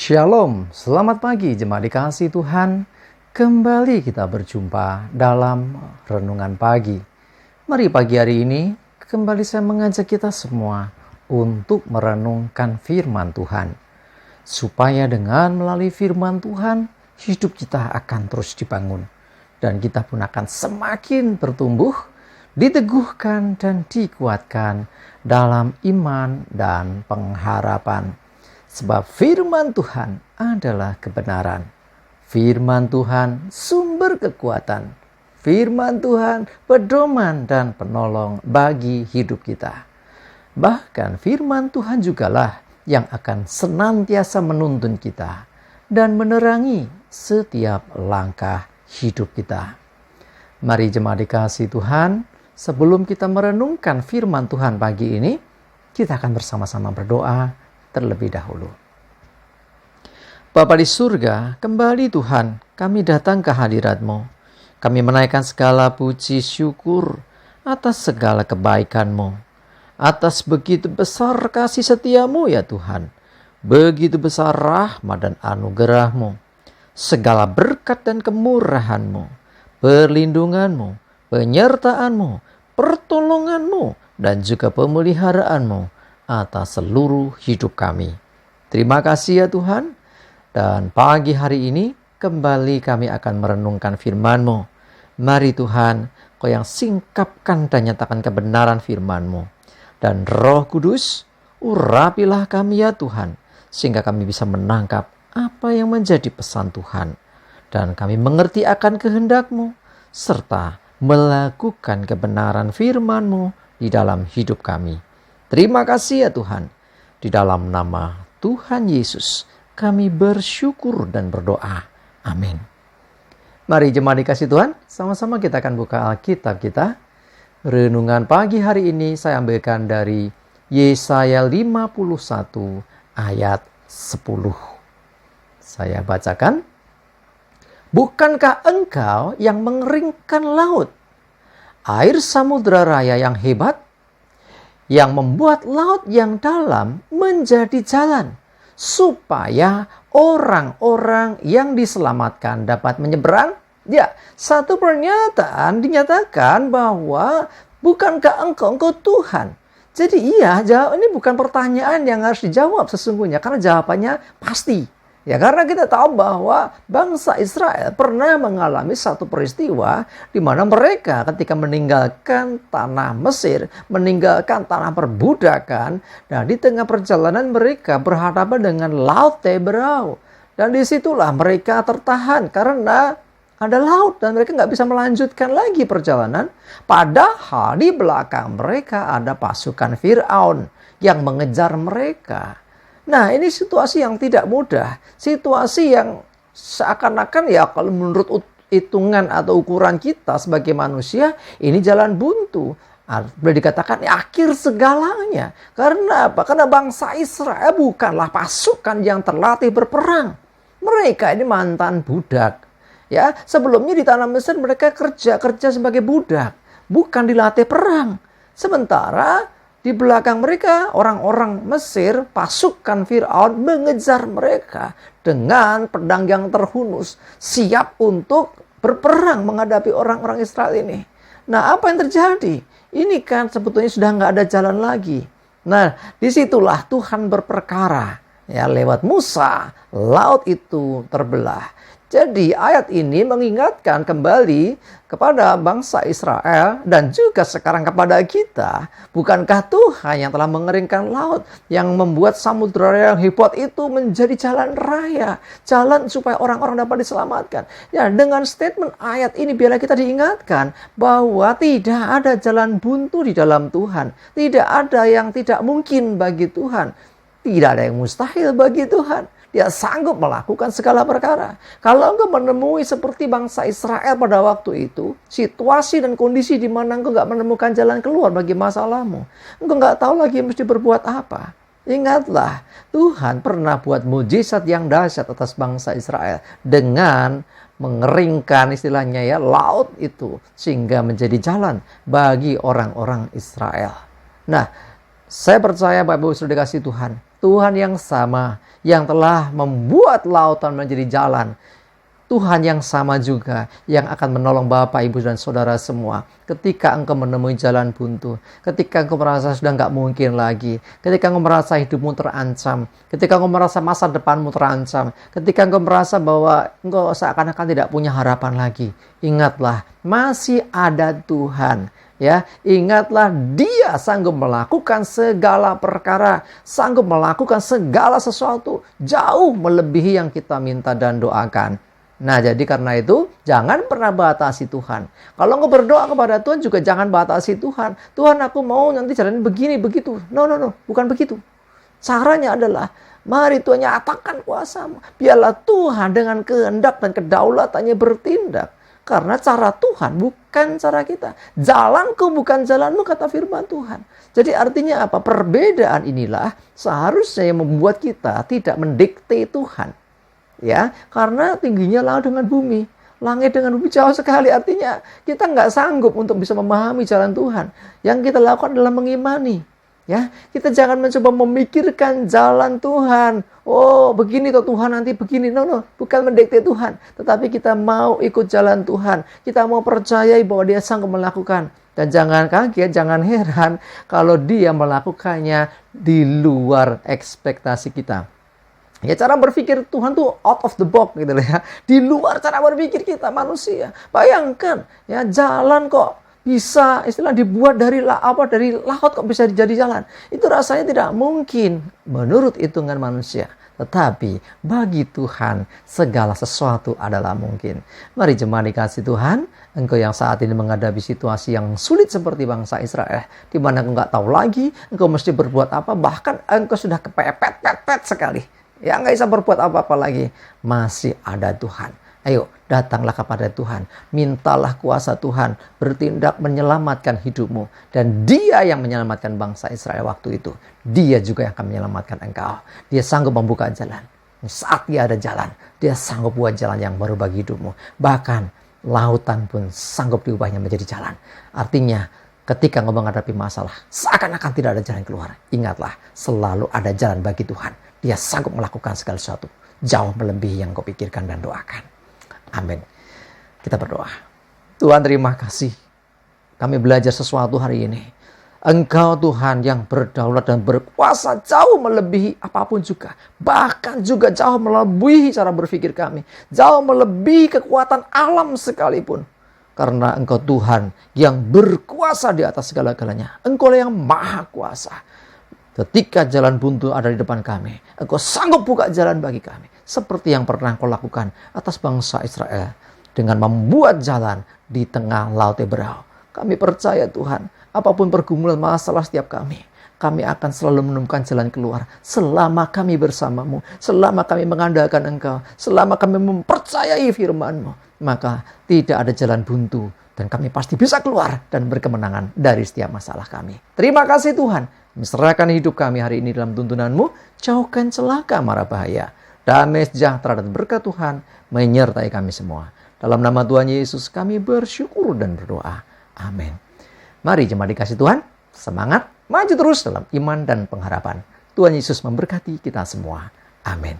Shalom, selamat pagi jemaat dikasihi Tuhan. Kembali kita berjumpa dalam renungan pagi. Mari pagi hari ini kembali saya mengajak kita semua untuk merenungkan firman Tuhan. Supaya dengan melalui firman Tuhan, hidup kita akan terus dibangun. Dan kita pun akan semakin bertumbuh, diteguhkan dan dikuatkan dalam iman dan pengharapan. Sebab firman Tuhan adalah kebenaran. Firman Tuhan sumber kekuatan. Firman Tuhan pedoman dan penolong bagi hidup kita. Bahkan firman Tuhan jugalah yang akan senantiasa menuntun kita dan menerangi setiap langkah hidup kita. Mari jemaat dikasihi Tuhan, sebelum kita merenungkan firman Tuhan pagi ini, kita akan bersama-sama berdoa terlebih dahulu. Bapa di surga, kembali Tuhan, kami datang ke hadirat-Mu. Kami menaikkan segala puji syukur atas segala kebaikan-Mu. Atas begitu besar kasih setia-Mu ya Tuhan. Begitu besar rahmat dan anugerah-Mu. Segala berkat dan kemurahan-Mu, perlindungan-Mu, penyertaan-Mu, pertolongan-Mu, dan juga pemeliharaan-Mu atas seluruh hidup kami. Terima kasih ya Tuhan. Dan pagi hari ini kembali kami akan merenungkan firman-Mu. Mari Tuhan, Kau yang singkapkan dan nyatakan kebenaran firman-Mu. Dan Roh Kudus, urapilah kami ya Tuhan, sehingga kami bisa menangkap apa yang menjadi pesan Tuhan. Dan kami mengerti akan kehendak-Mu, serta melakukan kebenaran firman-Mu di dalam hidup kami. Terima kasih ya Tuhan. Di dalam nama Tuhan Yesus kami bersyukur dan berdoa. Amin. Mari jemaat dikasihi Tuhan, sama-sama kita akan buka Alkitab kita. Renungan pagi hari ini saya ambilkan dari Yesaya 51 ayat 10. Saya bacakan. Bukankah engkau yang mengeringkan laut, air samudera raya yang hebat, yang membuat laut yang dalam menjadi jalan, supaya orang-orang yang diselamatkan dapat menyeberang? Ya, satu pernyataan dinyatakan bahwa bukankah engkau Tuhan? Jadi ini bukan pertanyaan yang harus dijawab sesungguhnya, karena jawabannya pasti. Ya, karena kita tahu bahwa bangsa Israel pernah mengalami satu peristiwa di mana mereka ketika meninggalkan tanah Mesir, meninggalkan tanah perbudakan, dan di tengah perjalanan mereka berhadapan dengan Laut Teberau. Dan disitulah mereka tertahan karena ada laut dan mereka nggak bisa melanjutkan lagi perjalanan. Padahal di belakang mereka ada pasukan Firaun yang mengejar mereka. Nah, ini situasi yang tidak mudah. Situasi yang seakan-akan ya kalau menurut hitungan atau ukuran kita sebagai manusia, ini jalan buntu. Boleh dikatakan akhir segalanya. Karena apa? Karena bangsa Israel bukanlah pasukan yang terlatih berperang. Mereka ini mantan budak. Ya, sebelumnya di tanah Mesir mereka kerja sebagai budak, bukan dilatih perang. Sementara di belakang mereka, orang-orang Mesir, pasukan Firaun mengejar mereka dengan pedang yang terhunus, siap untuk berperang menghadapi orang-orang Israel ini. Nah, apa yang terjadi? Ini kan sebetulnya sudah nggak ada jalan lagi. Nah, disitulah Tuhan berperkara. Ya, lewat Musa, laut itu terbelah. Jadi ayat ini mengingatkan kembali kepada bangsa Israel dan juga sekarang kepada kita. Bukankah Tuhan yang telah mengeringkan laut, yang membuat samudera yang hebat itu menjadi jalan raya, jalan supaya orang-orang dapat diselamatkan. Ya, dengan statement ayat ini biarlah kita diingatkan bahwa tidak ada jalan buntu di dalam Tuhan. Tidak ada yang tidak mungkin bagi Tuhan. Tidak ada yang mustahil bagi Tuhan. Dia sanggup melakukan segala perkara. Kalau engkau menemui seperti bangsa Israel pada waktu itu, situasi dan kondisi di mana engkau nggak menemukan jalan keluar bagi masalahmu, engkau nggak tahu lagi mesti berbuat apa. Ingatlah, Tuhan pernah buat mujizat yang dahsyat atas bangsa Israel dengan mengeringkan istilahnya ya laut itu sehingga menjadi jalan bagi orang-orang Israel. Nah, Saya percaya Bapak Ibu sudah dikasih Tuhan. Tuhan yang sama, yang telah membuat lautan menjadi jalan. Tuhan yang sama juga yang akan menolong Bapak, Ibu, dan Saudara semua. Ketika engkau menemui jalan buntu, ketika engkau merasa sudah nggak mungkin lagi, ketika engkau merasa hidupmu terancam, ketika engkau merasa masa depanmu terancam, ketika engkau merasa bahwa engkau seakan-akan tidak punya harapan lagi, ingatlah, masih ada Tuhan. Ya, ingatlah Dia sanggup melakukan segala perkara, sanggup melakukan segala sesuatu, jauh melebihi yang kita minta dan doakan. Nah, jadi karena itu, jangan pernah batasi Tuhan. Kalau engkau berdoa kepada Tuhan juga jangan batasi Tuhan. Tuhan, aku mau nanti jalan begini, begitu. No, bukan begitu. Caranya adalah, mari Tuhan nyatakan kuasa-Mu. Biarlah Tuhan dengan kehendak dan kedaulatannya bertindak. Karena cara Tuhan bukan cara kita. Jalanku bukan jalanmu, kata firman Tuhan. Jadi artinya apa? Perbedaan inilah seharusnya yang membuat kita tidak mendikte Tuhan. Ya, karena tingginya laut dengan bumi, langit dengan bumi jauh sekali. Artinya kita nggak sanggup untuk bisa memahami jalan Tuhan. Yang kita lakukan adalah mengimani. Ya, kita jangan mencoba memikirkan jalan Tuhan. Oh, begini toh Tuhan, nanti begini. No, bukan mendikte Tuhan, tetapi kita mau ikut jalan Tuhan. Kita mau percayai bahwa Dia sanggup melakukan. Dan jangan kaget, jangan heran kalau Dia melakukannya di luar ekspektasi kita. Ya, cara berpikir Tuhan tuh out of the box gitu ya. Di luar cara berpikir kita manusia. Bayangkan, ya, jalan kok bisa istilah dibuat dari laut kok bisa jadi jalan. Itu rasanya tidak mungkin menurut hitungan manusia. Tetapi bagi Tuhan segala sesuatu adalah mungkin. Mari jemaat dikasih Tuhan, engkau yang saat ini menghadapi situasi yang sulit seperti bangsa Israel, di mana engkau nggak tahu lagi engkau mesti berbuat apa, bahkan engkau sudah kepepet sekali. Ya, nggak bisa berbuat apa-apa lagi. Masih ada Tuhan. Ayo, datanglah kepada Tuhan. Mintalah kuasa Tuhan bertindak menyelamatkan hidupmu. Dan Dia yang menyelamatkan bangsa Israel waktu itu. Dia juga yang akan menyelamatkan engkau. Dia sanggup membuka jalan. Saat Dia ada jalan, Dia sanggup buat jalan yang baru bagi hidupmu. Bahkan, lautan pun sanggup diubahnya menjadi jalan. Artinya, ketika engkau menghadapi masalah, seakan-akan tidak ada jalan keluar. Ingatlah, selalu ada jalan bagi Tuhan. Dia sanggup melakukan segala sesuatu. Jauh melebihi yang kau pikirkan dan doakan. Amin. Kita berdoa. Tuhan, terima kasih. Kami belajar sesuatu hari ini. Engkau Tuhan yang berdaulat dan berkuasa jauh melebihi apapun juga. Bahkan juga jauh melebihi cara berpikir kami. Jauh melebihi kekuatan alam sekalipun. Karena Engkau Tuhan yang berkuasa di atas segala-galanya. Engkau yang maha kuasa. Ketika jalan buntu ada di depan kami, Engkau sanggup buka jalan bagi kami. Seperti yang pernah Engkau lakukan atas bangsa Israel. Dengan membuat jalan di tengah laut Teberau. Kami percaya Tuhan, apapun pergumulan masalah setiap kami akan selalu menemukan jalan keluar. Selama kami bersamamu, selama kami mengandalkan Engkau, selama kami mempercayai firman-Mu, maka tidak ada jalan buntu. Dan kami pasti bisa keluar dan berkemenangan dari setiap masalah kami. Terima kasih Tuhan. Serahkan hidup kami hari ini dalam tuntunan-Mu. Jauhkan celaka mara bahaya. Damai sejahtera dan berkat Tuhan menyertai kami semua. Dalam nama Tuhan Yesus kami bersyukur dan berdoa. Amin. Mari jemaat dikasih Tuhan. Semangat, maju terus dalam iman dan pengharapan. Tuhan Yesus memberkati kita semua. Amin.